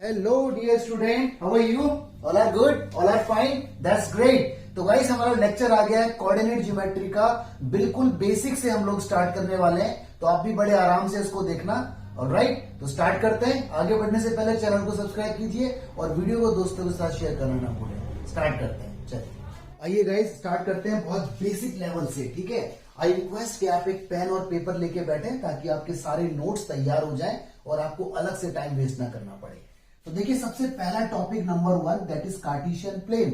Hello dear student, how are you? All are good, all are fine, that's great. तो guys हमारा lecture आ गया है coordinate geometry का। बिल्कुल बेसिक से हम लोग स्टार्ट करने वाले हैं, तो आप भी बड़े आराम से इसको देखना। ऑलराइट, तो स्टार्ट करते हैं। आगे बढ़ने से पहले चैनल को सब्सक्राइब कीजिए और वीडियो को दोस्तों के साथ शेयर करना ना भूलें। स्टार्ट करते हैं, चलिए आइए गाइस स्टार्ट करते हैं बहुत बेसिक लेवल से। ठीक है, आई रिक्वेस्ट कि आप एक पेन और पेपर लेके बैठे ताकि आपके सारे नोट्स तैयार हो जाएं और आपको अलग से टाइम वेस्ट ना करना पड़े। तो देखिए सबसे पहला topic number 1 that is cartesian plane.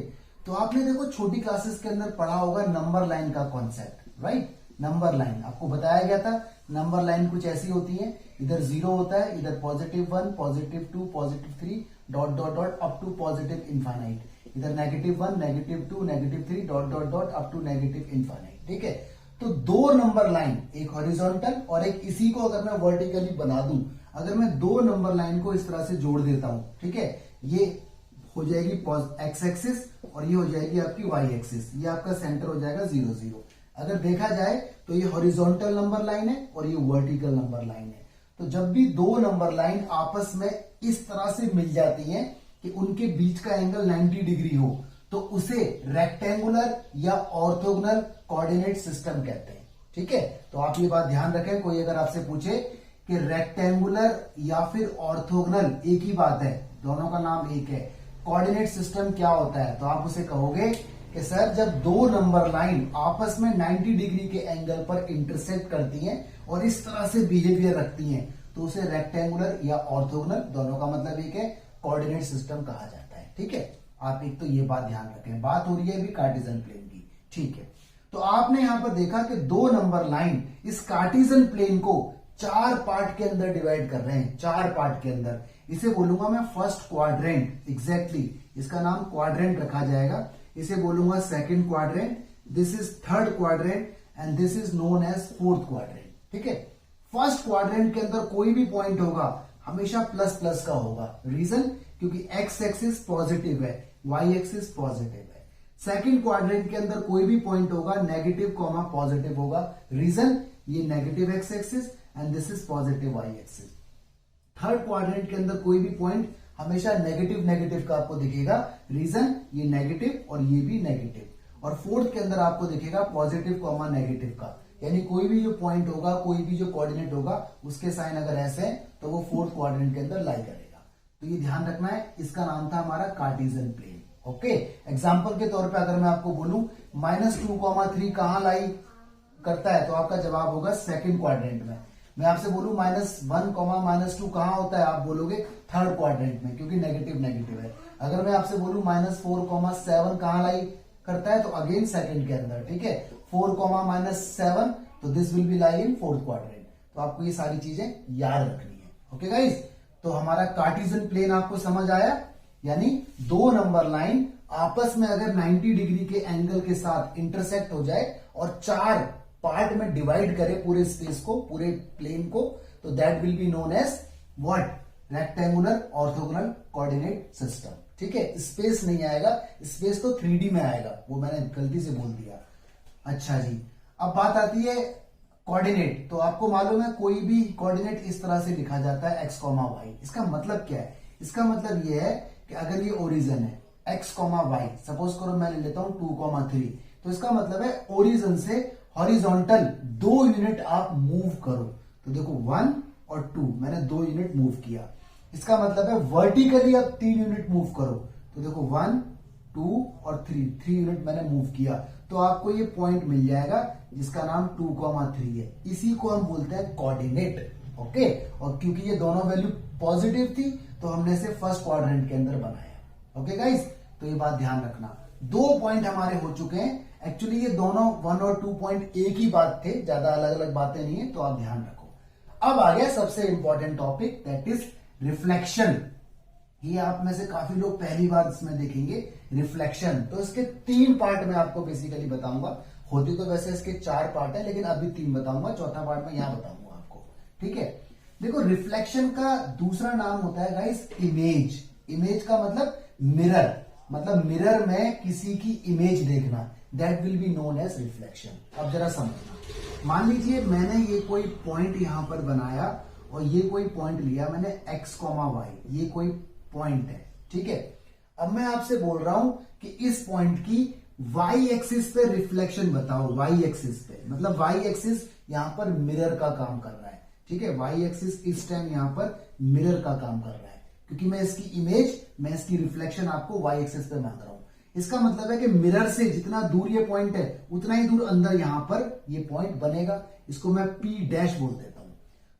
तो आपने देखो छोटी क्लासेस के अंदर पढ़ा होगा नंबर लाइन का कॉन्सेप्ट, राइट? नंबर लाइन आपको बताया गया था। नंबर लाइन कुछ ऐसी होती है, इधर 0 होता है, इधर +1, +2, +3 dot dot dot up to positive infinite, इधर -1, -2, -3 dot dot dot up to negative infinite. ठीक है, तो दो नंबर लाइन, एक हॉरिजॉन्टल और एक इसी को अगर मैं वर्टिकली बना दूं, अगर मैं दो नंबर लाइन को इस तरह से जोड़ देता हूं, ठीक है, ये हो जाएगी एक्स एक्सिस और ये हो जाएगी आपकी वाई एक्सिस। ये आपका सेंटर हो जाएगा 0 0। अगर देखा जाए तो ये हॉरिजॉन्टल नंबर लाइन है और ये वर्टिकल नंबर लाइन है। तो जब भी दो नंबर लाइन आपस में इस तरह से मिल जाती हैं कि उनके बीच का एंगल 90 डिग्री हो, तो उसे रेक्टेंगुलर या ऑर्थोगोनल कोऑर्डिनेट सिस्टम कहते हैं। ठीक है, तो आप ये बात ध्यान रखें, कोई अगर आपसे पूछे कि रेक्टेंगुलर या फिर ऑर्थोगोनल एक ही बात है, दोनों का नाम एक है, कोऑर्डिनेट सिस्टम क्या होता है, तो आप उसे कहोगे कि सर जब दो नंबर लाइन आपस में 90 डिग्री के एंगल पर इंटरसेक्ट करती हैं और इस तरह से बिहेवियर रखती हैं, तो उसे रेक्टेंगुलर या ऑर्थोगोनल, दोनों का मतलब एक है, कोऑर्डिनेट सिस्टम कहा जाता है। ठीक है, आप एक तो ये बात ध्यान रखें। बात हो रही है अभी कार्टेशियन प्लेन की। ठीक है, तो आपने यहां पर देखा कि दो नंबर लाइन इस कार्टेशियन प्लेन को 4 पार्ट के अंदर डिवाइड कर रहे हैं, 4 पार्ट के अंदर। इसे बोलूंगा मैं फर्स्ट क्वाड्रेंट, एग्जैक्टली इसका नाम क्वाड्रेंट रखा जाएगा। इसे बोलूंगा second quadrant, this is third quadrant and this is known as fourth quadrant. ठीक है, फर्स्ट क्वाड्रेंट के अंदर कोई भी पॉइंट होगा हमेशा प्लस प्लस का होगा। रीजन, क्योंकि एक्स एक्सिस पॉजिटिव है, वाई एक्सिस पॉजिटिव है। सेकंड क्वाड्रेंट के अंदर कोई भी पॉइंट होगा नेगेटिव कॉमा पॉजिटिव होगा। रीजन, ये negative X axis and this is positive Y axis. Third quadrant के अंदर कोई भी पॉइंट हमेशा नेगेटिव नेगेटिव का आपको दिखेगा। रीजन, ये नेगेटिव और ये भी नेगेटिव। और फोर्थ के अंदर आपको दिखेगा पॉजिटिव कॉमा नेगेटिव का, यानी कोई भी जो पॉइंट होगा, कोई भी जो कोऑर्डिनेट होगा, उसके साइन अगर ऐसे हैं तो वो फोर्थ क्वाड्रेंट के अंदर लाई करेगा। तो ये ध्यान रखना है, इसका नाम था हमारा कार्टेशियन प्लेन। ओके, एग्जाम्पल के तौर पे अगर मैं आपको बोलूं -2, 3 कहां लाई करता है, तो आपका जवाब होगा सेकंड क्वाड्रेंट में। मैं आपसे बोलूं -1, -2 कहां होता है, आप बोलोगे थर्ड क्वाड्रेंट में, क्योंकि नेगेटिव नेगेटिव है। अगर मैं आपसे बोलूं -4, 7 कहां लाई करता है, तो अगेन सेकंड के अंदर। ठीक है, 4, -7 तो this will be lie in fourth quadrant. तो आपको ये सारी चीजें याद रखनी है। ओके गाइस, तो हमारा कार्टेशियन प्लेन आपको समझ आया, यानी दो नंबर लाइन आपस में अगर 90 डिग्री के एंगल के साथ इंटरसेक्ट हो जाए और 4 पार्ट में डिवाइड करे पूरे स्पेस को, पूरे प्लेन को, तो that will be known as what? Rectangular orthogonal coordinate system. ठीक है, स्पेस नहीं आएगा, स्पेस तो 3D में आएगा, वो मैंने गलती से बोल दिया। अच्छा जी, अब बात आती है कोऑर्डिनेट। तो आपको मालूम है कोई भी कोऑर्डिनेट इस तरह से लिखा जाता है x, y। इसका मतलब क्या है? इसका मतलब ये है कि अगर ये ओरिजिन है x, y, सपोज करो मैं ले लेता हूं 2, 3, तो इसका मतलब है ओरिजिन से हॉरिजॉन्टल 2 यूनिट आप मूव करो। तो देखो 1 और 2 मैंने 2 यूनिट मूव किया। इसका मतलब है वर्टिकली आप 3 यूनिट मूव करो। तो देखो 1, 2 और 3 यूनिट मैंने मूव किया, तो आपको ये पॉइंट मिल जाएगा जिसका नाम 2, 3 है। इसी को हम बोलते हैं कोऑर्डिनेट। ओके, और क्योंकि ये दोनों वैल्यू पॉजिटिव थी तो हमने इसे फर्स्ट क्वाड्रेंट के अंदर बनाया। ओके गाइस, तो ये बात ध्यान रखना। 2 पॉइंट हमारे हो चुके हैं। एक्चुअली ये दोनों 1 और 2 पॉइंट एक ही बात थे, ज्यादा अलग अलग बातें नहीं है, तो आप ध्यान रखो। अब आ गया सबसे important topic, that is reflection. ये आप में से काफी लोग पहली बार इसमें देखेंगे रिफ्लेक्शन। तो इसके 3 पार्ट में आपको बेसिकली बताऊंगा। होती तो वैसे इसके 4 पार्ट है, लेकिन अभी 3 बताऊंगा, चौथा पार्ट में यहां बताऊंगा आपको। ठीक है, देखो रिफ्लेक्शन का दूसरा नाम होता है गाइस इमेज। इमेज का मतलब मिरर, मतलब मिरर में किसी की इमेज देखना, that will be known as reflection. अब जरा समझना, मान लीजिए मैंने ये कोई पॉइंट यहां पर बनाया और ये कोई पॉइंट लिया मैंने x, y, ये कोई पॉइंट है, ठीक है। अब मैं आपसे बोल रहा हूं कि इस पॉइंट की वाई एक्सिस पे रिफ्लेक्शन बताओ, वाई एक्सिस पे, मतलब वाई एक्सिस यहां पर मिरर का काम कर रहा है, ठीक है। वाई एक्सिस इस टाइम यहां पर मिरर का काम कर रहा है, क्योंकि मैं इसकी इमेज, मैं इसकी रिफ्लेक्शन आपको वाई एक्सिस पे मांग रहा हूं। इसका मतलब है कि मिरर से जितना दूर ये पॉइंट है उतना ही दूर अंदर यहां पर ये पॉइंट बनेगा। इसको मैं P डैश बोल देता हूं।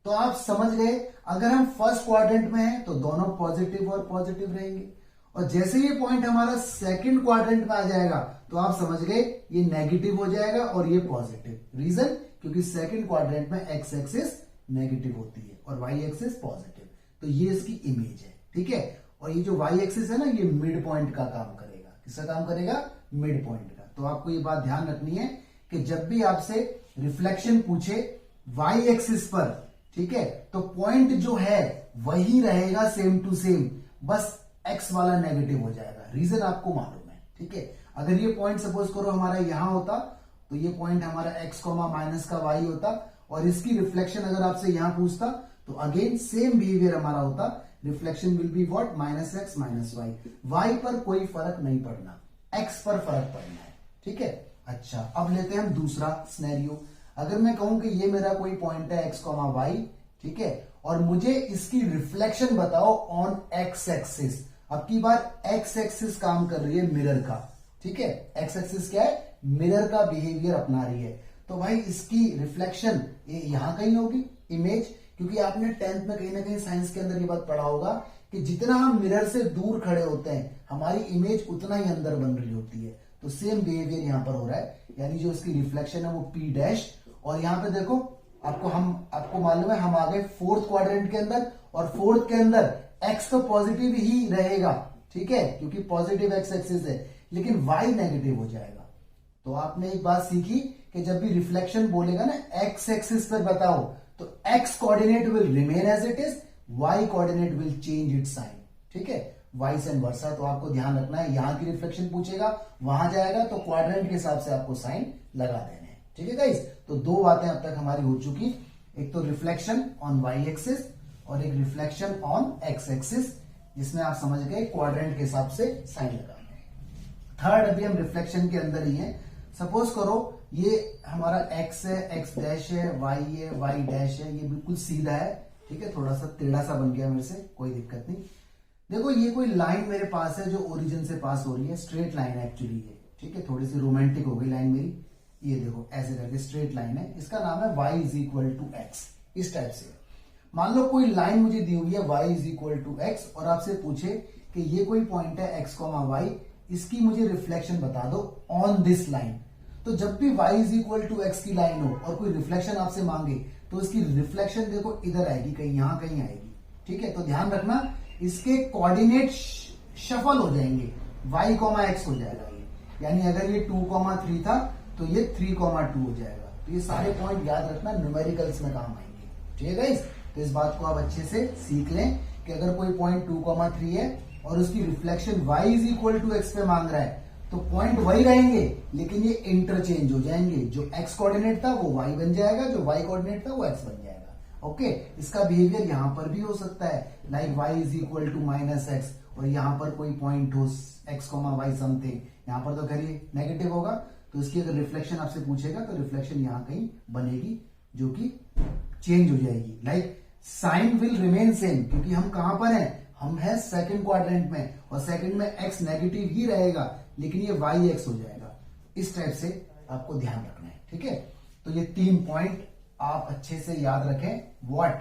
तो आप समझ गए, अगर हम फर्स्ट क्वाड्रेंट में हैं तो दोनों पॉजिटिव और पॉजिटिव रहेंगे, और जैसे ये पॉइंट हमारा सेकंड क्वाड्रेंट में आ जाएगा तो आप समझ गए ये नेगेटिव हो जाएगा और ये पॉजिटिव। रीजन, क्योंकि सेकंड क्वाड्रेंट में एक्स एक्सिस नेगेटिव होती है और वाई एक्सिस पॉजिटिव। तो ये इसकी इमेज है, ठीक है। और ये जो वाई एक्सिस है ना, ये मिड पॉइंट का काम करेगा। किसका काम करेगा? मिड पॉइंट का। तो आपको ये बात ध्यान रखनी है कि जब भी आपसे रिफ्लेक्शन पूछे वाई एक्सिस पर, ठीक है, तो पॉइंट जो है वही रहेगा सेम टू सेम, बस एक्स वाला नेगेटिव हो जाएगा। रीजन आपको मालूम है, ठीक है। अगर ये पॉइंट सपोज करो हमारा यहां होता तो ये पॉइंट हमारा एक्स कॉमा माइनस का वाई होता, और इसकी रिफ्लेक्शन अगर आपसे यहां पूछता तो अगेन सेम बिहेवियर हमारा होता। Reflection will be what? Minus X minus Y. Y पर कोई फर्क नहीं पड़ना, एक्स पर फर्क पड़ना है, ठीक है। अच्छा, अब लेते हैं हम दूसरा सिनेरियो। अगर मैं कहूं कि ये मेरा कोई पॉइंट है एक्स कॉमा वाई, ठीक है, और मुझे इसकी रिफ्लेक्शन बताओ ऑन एक्स एक्सिस। अब की बार एक्स एक्सिस काम कर रही है मिरर का, ठीक है। एक्स एक्सिस क्या है? मिरर का बिहेवियर अपना रही है। तो भाई इसकी रिफ्लेक्शन यहां कहीं होगी, इमेज, क्योंकि आपने 10th में कहीं ना कहीं साइंस के अंदर ये बात पढ़ा होगा कि जितना हम मिरर से दूर खड़े होते हैं हमारी इमेज उतना ही अंदर बन रही होती है। तो सेम बिहेवियर यहां पर हो रहा है, यानी जो इसकी रिफ्लेक्शन है वो P डैश। और यहां पे देखो, आपको मालूम है हम आ गए फोर्थ क्वाड्रेंट के अंदर, और फोर्थ के अंदर एक्स तो पॉजिटिव ही रहेगा, ठीक है, क्योंकि पॉजिटिव एक्स एक्सिस है, लेकिन वाई नेगेटिव हो जाएगा। तो आपने एक बात सीखी कि जब भी रिफ्लेक्शन बोलेगा ना एक्स एक्सिस पर बताओ, तो X coordinate will remain as it is, Y coordinate will change it sign, ठीक है, वाइस एंड वर्सा। तो आपको ध्यान रखना है, यहां की रिफ्लेक्शन पूछेगा, वहां जाएगा तो क्वाड्रेंट के हिसाब से आपको साइन लगा देने हैं, ठीक है गाइस। तो दो बातें अब तक हमारी हो चुकी, एक तो रिफ्लेक्शन ऑन वाई एक्सिस और एक रिफ्लेक्शन ऑन एक्स एक्सिस, जिसमें आप समझ गए क्वाड्रेंट के हिसाब से साइन लगाना है। थर्ड, अभी हम रिफ्लेक्शन के अंदर ही है। सपोज करो ये हमारा x है, x डैश है, y है, y डैश है, ये बिल्कुल सीधा है, ठीक है, थोड़ा सा टेढ़ा सा बन गया मेरे से, कोई दिक्कत नहीं। देखो ये कोई लाइन मेरे पास है जो ओरिजिन से पास हो रही है, स्ट्रेट लाइन है एक्चुअली ये, ठीक है, थोड़ी सी रोमांटिक हो गई लाइन मेरी। ये देखो ऐसे करके स्ट्रेट लाइन है, इसका नाम है y is equal to X, इस टाइप से। मान लो कोई लाइन मुझे दी हुई है y is equal to X, और आपसे पूछे कि ये कोई पॉइंट है x कॉमा वाई, इसकी मुझे रिफ्लेक्शन बता दो ऑन दिस लाइन। तो जब भी y is equal to X की लाइन हो और कोई रिफ्लेक्शन आपसे मांगे तो इसकी रिफ्लेक्शन देखो इधर आएगी, कहीं यहां कहीं आएगी, ठीक है। तो ध्यान रखना इसके कोऑर्डिनेट शफल हो जाएंगे, y कॉमा एक्स हो जाएगा ये, यानी अगर ये 2,3 था तो ये 3,2 हो जाएगा। तो ये सारे पॉइंट याद रखना, न्यूमेरिकल्स में काम आएंगे, ठीक है गाइस। तो इस बात को आप अच्छे से सीख लें कि अगर कोई पॉइंट 2,3 है और उसकी reflection y is equal to X पे मांग रहा है तो पॉइंट वही रहेंगे, लेकिन ये इंटरचेंज हो जाएंगे। जो x कोऑर्डिनेट था वो y बन जाएगा, जो y कोऑर्डिनेट था वो x बन जाएगा। ओके, इसका बिहेवियर यहां पर भी हो सकता है, like y is equal to minus X, और यहां पर कोई पॉइंट हो x कॉमा वाई समथिंग, यहां पर तो खैर नेगेटिव होगा, तो इसकी अगर रिफ्लेक्शन आपसे पूछेगा तो रिफ्लेक्शन यहां कहीं बनेगी जो कि चेंज हो जाएगी, like sign will remain same, क्योंकि हम कहां पर हैं, हम है सेकंड क्वाड्रेंट में, और सेकंड में x नेगेटिव ही रहेगा, लेकिन ये वाई एक्स हो जाएगा। इस टाइप से आपको ध्यान रखना है, ठीक है। तो ये 3 पॉइंट आप अच्छे से याद रखें। व्हाट?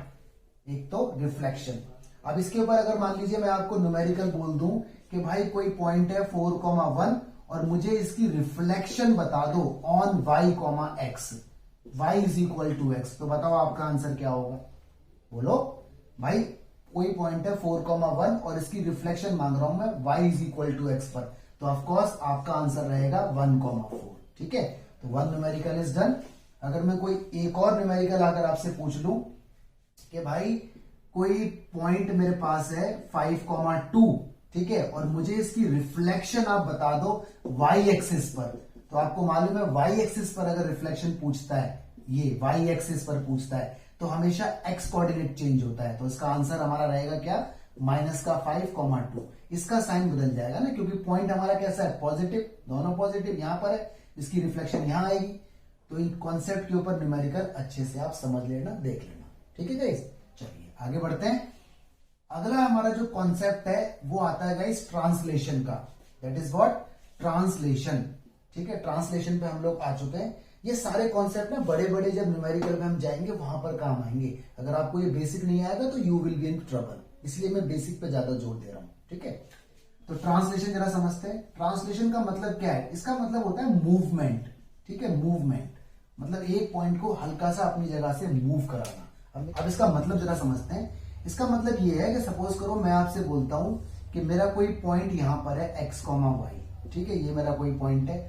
एक तो रिफ्लेक्शन। अब इसके ऊपर अगर मान लीजिए मैं आपको न्यूमेरिकल बोल दूं कि भाई कोई पॉइंट है 4,1 और मुझे इसकी रिफ्लेक्शन बता दो on y comma X, y is equal to X, तो बताओ आपका आंसर क्या होगा? बोलो भाई, कोई पॉइंट है 4,1 और इसकी रिफ्लेक्शन मांग रहा हूं मैं y is equal to X पर, तो ऑफकोर्स आपका आंसर रहेगा 1,4, ठीक है। तो 1 न्यूमेरिकल इज डन। अगर मैं कोई एक और न्यूमेरिकल अगर आपसे पूछ लूं कि भाई कोई पॉइंट मेरे पास है 5,2, ठीक है, और मुझे इसकी रिफ्लेक्शन आप बता दो y एक्सिस पर, तो आपको मालूम है y एक्सिस पर अगर रिफ्लेक्शन पूछता है, ये y एक्सिस पर पूछता है, तो हमेशा x कोऑर्डिनेट चेंज होता है, तो इसका आंसर हमारा रहेगा क्या? माइनस का 5,2। इसका साइन बदल जाएगा ना, क्योंकि पॉइंट हमारा कैसा है, पॉजिटिव, दोनों पॉजिटिव यहां पर है, इसकी रिफ्लेक्शन यहां आएगी। तो इन कॉन्सेप्ट के ऊपर न्यूमेरिकल अच्छे से आप समझ लेना, देख लेना, ठीक है गाइस। चलिए आगे बढ़ते हैं। अगला हमारा जो कॉन्सेप्ट है वो आता है गाइस ट्रांसलेशन का। That is what, translation. ठीक है, ट्रांसलेशन पे हम लोग आ चुके हैं। ये सारे कॉन्सेप्ट ना बड़े बड़े जब न्यूमेरिकल में हम जाएंगे वहां पर काम आएंगे। अगर आपको ये बेसिक नहीं आएगा तो you will be in trouble, इसलिए मैं बेसिक पे ज्यादा जोर दे रहा हूं। ठीक है, तो ट्रांसलेशन जरा समझते हैं। ट्रांसलेशन का मतलब क्या है? इसका मतलब होता है मूवमेंट। ठीक है, मूवमेंट मतलब एक पॉइंट को हल्का सा अपनी जगह से मूव कराना। अब इसका मतलब जरा समझते हैं। इसका मतलब ये है कि सपोज करो मैं आपसे बोलता हूं कि मेरा कोई पॉइंट यहां पर है x, y। ठीक है, ये मेरा कोई पॉइंट है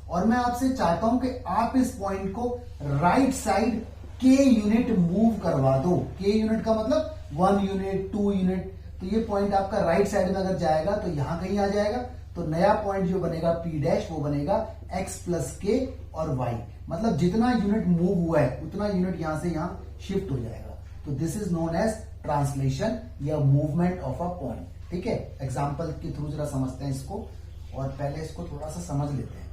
और मैं आपसे चाहता हूं कि आप इस पॉइंट को right side k unit move करवा दो। k यूनिट का मतलब 1 यूनिट, 2 यूनिट। तो ये पॉइंट आपका राइट साइड में अगर जाएगा तो यहां कहीं आ जाएगा, तो नया पॉइंट जो बनेगा p डैश, वो बनेगा x प्लस k और y। मतलब जितना यूनिट मूव हुआ है उतना यूनिट यहां से यहां शिफ्ट हो जाएगा। तो this is known as translation या मूवमेंट ऑफ अ पॉइंट। ठीक है, एग्जांपल के थ्रू जरा समझते हैं इसको, और पहले इसको थोड़ा सा समझ लेते हैं।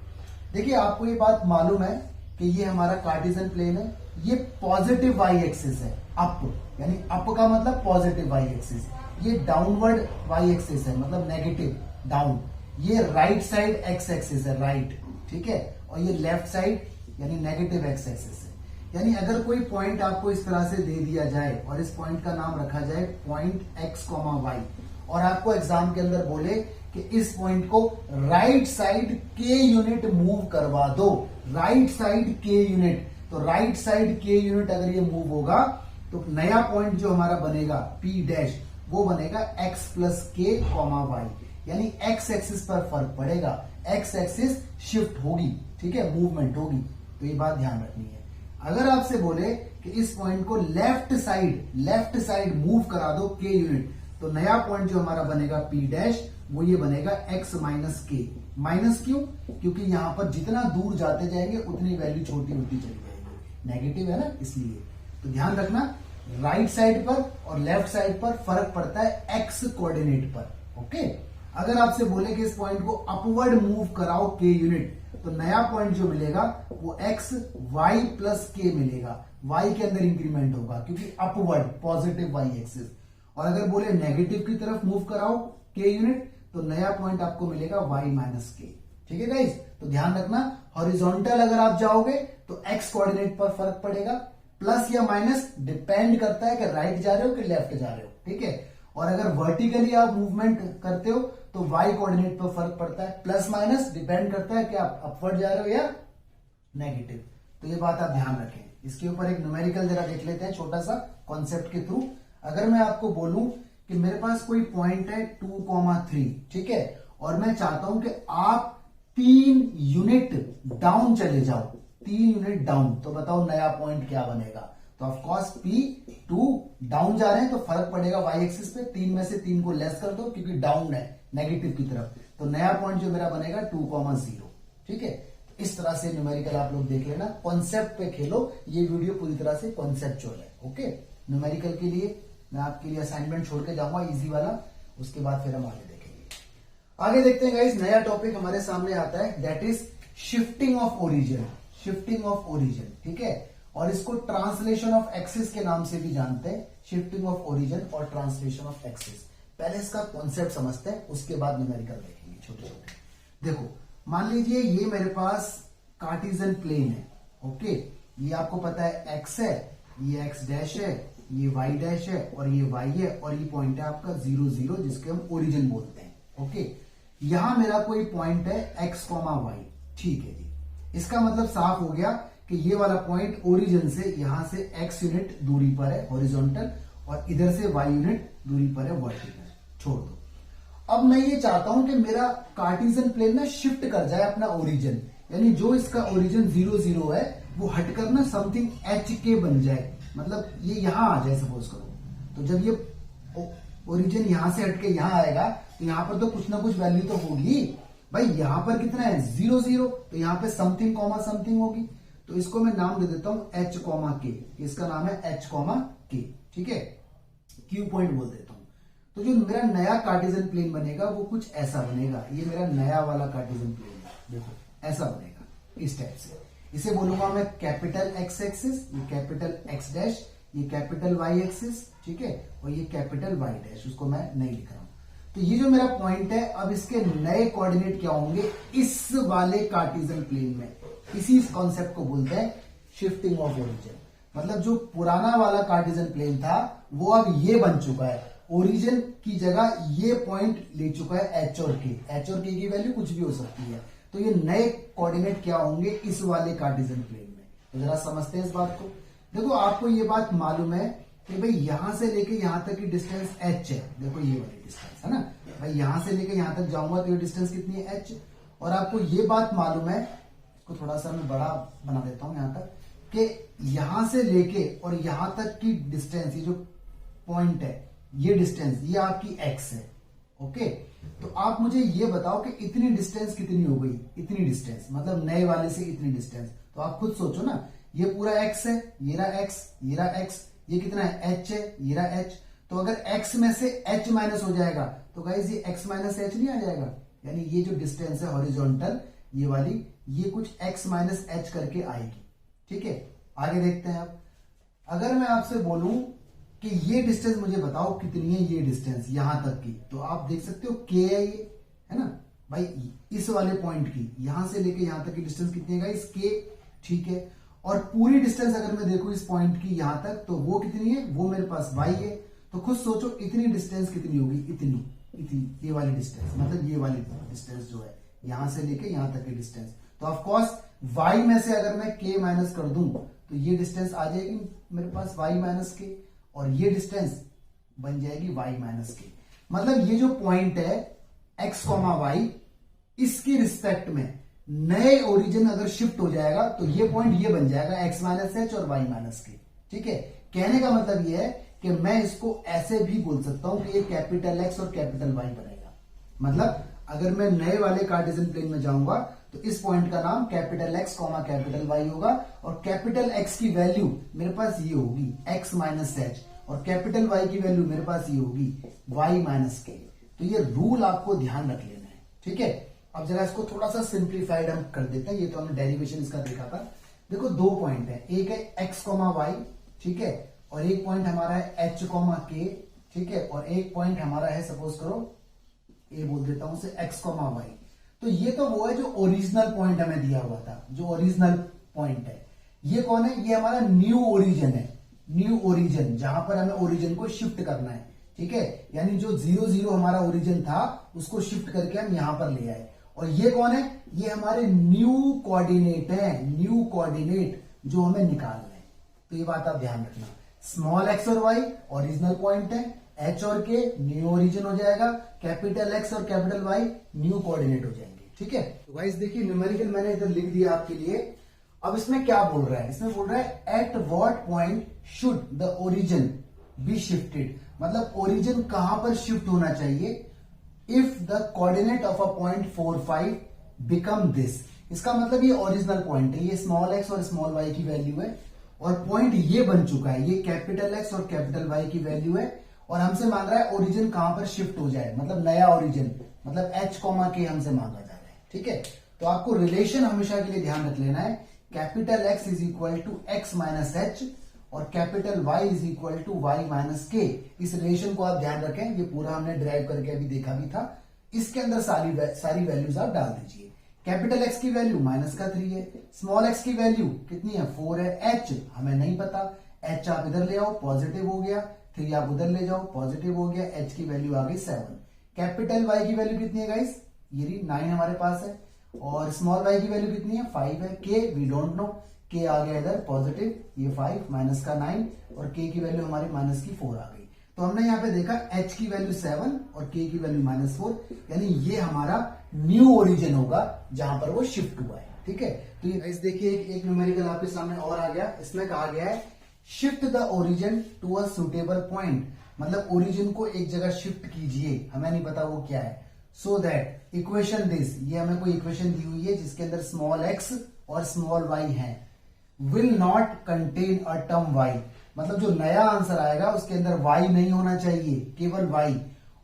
देखिए, आपको ये बात मालूम है कि ये हमारा कार्टेशियन प्लेन है, ये पॉजिटिव वाई एक्सिस है, अप, यानी अप का मतलब पॉजिटिव वाई एक्सिस। ये डाउनवर्ड वाई एक्सिस है, मतलब नेगेटिव, डाउन। ये राइट साइड एक्स एक्सिस है, राइट। ठीक है, और ये लेफ्ट साइड यानी नेगेटिव एक्स एक्सिस है। यानी अगर कोई पॉइंट आपको इस तरह से दे दिया जाए और इस पॉइंट का नाम रखा जाए पॉइंट x, y, और आपको एग्जाम के अंदर बोले कि इस पॉइंट को right side k unit move करवा दो, राइट साइड k यूनिट। तो राइट साइड k यूनिट अगर ये मूव होगा तो नया पॉइंट जो हमारा बनेगा p डैश, वो बनेगा x प्लस k, y। यानी x एक्सिस पर फर्क पड़ेगा, x एक्सिस शिफ्ट होगी। ठीक है, मूवमेंट होगी। तो ये बात ध्यान रखनी है। अगर आपसे बोले कि इस पॉइंट को लेफ्ट साइड मूव करा दो k यूनिट, तो नया पॉइंट जो हमारा बनेगा p डैश, वो ये बनेगा x माइनस k। माइनस क्यों? क्योंकि यहां पर जितना दूर जाते जाएंगे उतनी वैल्यू छोटी होती चली जाएगी, नेगेटिव है ना, इसलिए। तो ध्यान रखना, राइट साइड पर और लेफ्ट साइड पर फर्क पड़ता है x कोऑर्डिनेट पर। ओके, अगर आपसे बोले कि इस पॉइंट को अपवर्ड मूव कराओ k यूनिट, तो नया पॉइंट जो मिलेगा वो x y प्लस k मिलेगा। y के अंदर इंक्रीमेंट होगा क्योंकि अपवर्ड, पॉजिटिव y एक्सिस। और अगर बोले नेगेटिव की तरफ मूव कराओ k यूनिट, तो नया पॉइंट आपको मिलेगा y माइनस k। ठीक है गाइस, तो ध्यान रखना, हॉरिजॉन्टल अगर आप जाओगे तो x कोऑर्डिनेट पर फर्क पड़ेगा, प्लस या माइनस डिपेंड करता है कि राइट जा रहे हो कि लेफ्ट जा रहे हो। ठीक है, और अगर वर्टिकली आप मूवमेंट करते हो तो y कोऑर्डिनेट पर फर्क पड़ता है, प्लस माइनस डिपेंड करता है कि आप अपवर्ड जा रहे हो या नेगेटिव। तो ये बात आप ध्यान रखें। इसके ऊपर एक न्यूमेरिकल जरा देख लेते हैं, छोटा सा कॉन्सेप्ट के थ्रू। अगर मैं आपको बोलूं कि मेरे पास कोई पॉइंट है 2,3, ठीक है, और मैं चाहता हूं कि आप 3 यूनिट डाउन चले जाओ, 3 यूनिट डाउन, तो बताओ नया पॉइंट क्या बनेगा? तो ऑफकोर्स P2 डाउन जा रहे हैं तो फर्क पड़ेगा y एक्सिस पे, 3 में से 3 को लेस कर दो क्योंकि डाउन है नेगेटिव की तरफ, तो नया पॉइंट जो मेरा बनेगा 2,0। ठीक है, इस तरह से न्यूमेरिकल आप लोग देख लेना, कॉन्सेप्ट पे खेलो। ये वीडियो पूरी तरह से कॉन्सेप्चुअल है। ओके, न्यूमेरिकल के लिए मैं आपके लिए असाइनमेंट छोड़ के जाऊंगा इजी वाला, उसके बाद फिर हम आगे देखेंगे। आगे देखते हैं गाइस, नया टॉपिक हमारे सामने आता है, that is shifting of origin. Shifting of origin, ठीक है, और इसको ट्रांसलेशन ऑफ एक्सिस के नाम से भी जानते हैं, शिफ्टिंग ऑफ ओरिजिन और ट्रांसलेशन ऑफ एक्सिस। पहले इसका कॉन्सेप्ट समझते हैं, उसके बाद न्यूमेरिकल देखेंगे छोटे छोटे। देखो, मान लीजिए ये मेरे पास कार्टेशियन प्लेन है। ओके, ये आपको पता है x है, ये x डैश है, ये y डैश है और ये y है, और ये पॉइंट है आपका 0, 0, जिसके हम ओरिजिन बोलते हैं। ओके, यहां मेरा कोई पॉइंट है x, y। ठीक है जी, इसका मतलब साफ हो गया कि ये वाला पॉइंट ओरिजिन से यहां से x यूनिट दूरी पर है हॉरिजॉन्टल, और इधर से y यूनिट दूरी पर है वर्टिकल। छोड़ दो। अब मैं ये चाहता हूं कि मेरा कार्टेशियन प्लेन ना शिफ्ट कर जाए अपना ओरिजिन, यानी जो इसका ओरिजिन 0, 0 है वो हटकर ना समथिंग HK बन जाए, मतलब ये यहां आ जाए सपोज करो। तो जब ये ओरिजिन यहां से हटके यहां आएगा तो यहां पर तो कुछ ना कुछ वैल्यू तो होगी भाई। यहां पर कितना है 0, 0, तो यहां पे समथिंग कॉमा समथिंग होगी। तो इसको मैं नाम दे देता हूं H, K। इसका नाम है H, K। ठीक है, Q पॉइंट बोल देता हूं। तो जो मेरा नया कार्टेशियन प्लेन बनेगा वो कुछ ऐसा बनेगा। ये मेरा नया वाला कार्टेशियन प्लेन है, देखो ऐसा बनेगा इस टाइप से। इसे बोलूंगा मैं कैपिटल एक्स एक्सिस, ये कैपिटल एक्स डैश, ये कैपिटल वाई एक्सिस, ठीक है, और ये कैपिटल वाई डैश, उसको मैं नहीं लिख रहा हूं। तो ये जो मेरा पॉइंट है, अब इसके नए कोऑर्डिनेट क्या होंगे इस वाले कार्टेशियन प्लेन में। इसी कॉन्सेप्ट को बोलते हैं शिफ्टिंग ऑफ ओरिजिन। मतलब जो पुराना वाला कार्टेशियन प्लेन था वो अब ये बन चुका है, ओरिजिन की जगह ये पॉइंट ले चुका है एच और के। एच और के की वैल्यू कुछ भी हो सकती है। तो ये नए कोऑर्डिनेट क्या होंगे इस वाले कार्टेशियन प्लेन में। तो जरा समझते हैं इस बात को। देखो आपको ये बात मालूम है कि भाई यहां से लेके यहां तक की डिस्टेंस h है। देखो ये वाली डिस्टेंस है ना भाई, यहां से लेके यहां तक जाऊंगा तो ये डिस्टेंस कितनी है h। और आपको ये बात मालूम है, इसको थोड़ा सा मैं बड़ा बना देता हूं यहां तक, कि यहां से लेके और यहां तक की डिस्टेंस, ये जो पॉइंट है ये डिस्टेंस, ये आपकी x है। ओके, तो आप मुझे ये बताओ कि इतनी डिस्टेंस कितनी हो गई। इतनी डिस्टेंस मतलब नए वाले से इतनी डिस्टेंस, तो आप खुद सोचो ना, ये पूरा x है, ये रहा x, ये रहा x, ये कितना है h है, ये रहा h। तो अगर x में से h माइनस हो जाएगा तो गाइस ये x माइनस h नहीं आ जाएगा। यानी ये जो डिस्टेंस है हॉरिजॉन्टल ये वाली, ये कुछ x माइनस h करके आएगी। ठीक है, आगे देखते हैं। अब अगर मैं आपसे बोलूं कि ये डिस्टेंस मुझे बताओ कितनी है, ये डिस्टेंस यहां तक की, तो आप देख सकते हो k है, ये है ना भाई, इस वाले पॉइंट की यहां से लेके यहां तक की डिस्टेंस कितनी है गाइस, k। ठीक है, और पूरी डिस्टेंस अगर मैं देखूं इस पॉइंट की यहां तक, तो वो कितनी है, वो मेरे पास y है। तो खुद सोचो इतनी डिस्टेंस कितनी होगी, इतनी इतनी ये वाली डिस्टेंस, मतलब ये वाली डिस्टेंस जो है यहां से लेके यहां तक की डिस्टेंस। तो ऑफ कोर्स y में से अगर मैं k माइनस कर दूं तो ये डिस्टेंस आ जाएगी मेरे पास y माइनस k, और ये डिस्टेंस बन जाएगी y माइनस k। मतलब ये जो पॉइंट है x, y, इसके रिस्पेक्ट में नए ओरिजिन अगर शिफ्ट हो जाएगा तो ये पॉइंट ये बन जाएगा x माइनस एच और y माइनस के। ठीक है, कहने का मतलब ये है कि मैं इसको ऐसे भी बोल सकता हूं कि ये कैपिटल x और कैपिटल y बनेगा। मतलब अगर मैं नए वाले कार्टेशियन प्लेन में जाऊंगा तो इस पॉइंट का नाम कैपिटल x कैपिटल y होगा, और कैपिटल x की वैल्यू मेरे पास ये होगी x माइनस एच, और कैपिटल y की वैल्यू मेरे पास ये होगी y माइनस के। तो ये रूल आपको ध्यान रख लेना है। ठीक है, अब जरा इसको थोड़ा सा सिंप्लीफाइड हम कर देते हैं। ये तो हमने डेरिवेशन इसका देखा था। देखो दो पॉइंट है, एक है x, y, ठीक है, और एक पॉइंट हमारा है h, k, ठीक है, और एक पॉइंट हमारा है, सपोज करो ये बोल देता हूं से x, y। तो ये तो वो है जो ओरिजिनल पॉइंट हमें दिया हुआ था, जो ओरिजिनल पॉइंट है। ये कौन है, ये हमारा न्यू ओरिजिन है, न्यू ओरिजिन, जहां पर हमें ओरिजिन को शिफ्ट करना है। ठीक है, यानी जो 0 0 हमारा ओरिजिन था उसको शिफ्ट करके हम यहां पर ले आए। और ये कौन है, ये हमारे न्यू कोऑर्डिनेट है, न्यू कोऑर्डिनेट जो हमें निकालना है। तो ये बात आप ध्यान रखना, स्मॉल x और y ओरिजिनल पॉइंट है, h और k न्यू ओरिजिन हो जाएगा, कैपिटल x और कैपिटल y न्यू कोऑर्डिनेट हो जाएंगे। ठीक है, तो गाइस देखिए न्यूमेरिकल मैंने इधर लिख दिया आपके लिए। अब इसमें क्या बोल रहा है, इसमें बोल रहा है at what point should the origin be shifted. मतलब ओरिजिन कहां पर शिफ्ट होना चाहिए if the coordinate of a point 4 5 become this. इसका मतलब ये ओरिजिनल पॉइंट है, ये स्मॉल x और स्मॉल y की वैल्यू है, और पॉइंट ये बन चुका है, ये कैपिटल x और कैपिटल y की वैल्यू है, और हमसे मांग रहा है ओरिजिन कहां पर शिफ्ट हो जाए, मतलब नया ओरिजिन, मतलब h, k हमसे मांगा जा रहा है। ठीक है, तो आपको रिलेशन हमेशा के लिए ध्यान रख लेना है, capital x is equal to X minus H और capital y is equal to y minus K. इस रिलेशन को आप ध्यान रखें, ये पूरा हमने ड्राइव करके अभी देखा भी था। इसके अंदर सारी वैल्यूज आप डाल दीजिए। कैपिटल x की वैल्यू -3 है, स्मॉल x की वैल्यू कितनी है 4 है, h हमें नहीं पता, h आप इधर ले आओ पॉजिटिव हो गया, 3 आप उधर ले जाओ पॉजिटिव हो गया, h की वैल्यू आ गई 7। कैपिटल y की वैल्यू कितनी है गाइस, ये 9 हमारे पास है, और स्मॉल y की वैल्यू कितनी है 5 है, k we don't know, k आ गया इधर पॉजिटिव, ये 5 माइनस का 9, और k की वैल्यू हमारी माइनस की 4 आ गई। तो हमने यहाँ पे देखा h की वैल्यू 7 और k की वैल्यू -4, यानी ये हमारा न्यू ओरिजिन होगा जहां पर वो शिफ्ट हुआ है। ठीक है, तो ये गाइस देखिए एक न्यूमेरिकल आपके सामने और आ गया। इसमें कहा गया है shift the origin to a suitable point, मतलब ओरिजिन को एक जगह शिफ्ट कीजिए, हमें नहीं पता वो क्या है, सो दैट इक्वेशन दिस, ये हमें कोई इक्वेशन दी हुई है जिसके अंदर स्मॉल x और स्मॉल y है, will not contain a term y, मतलब जो नया आंसर आएगा उसके अंदर y नहीं होना चाहिए, केवल y,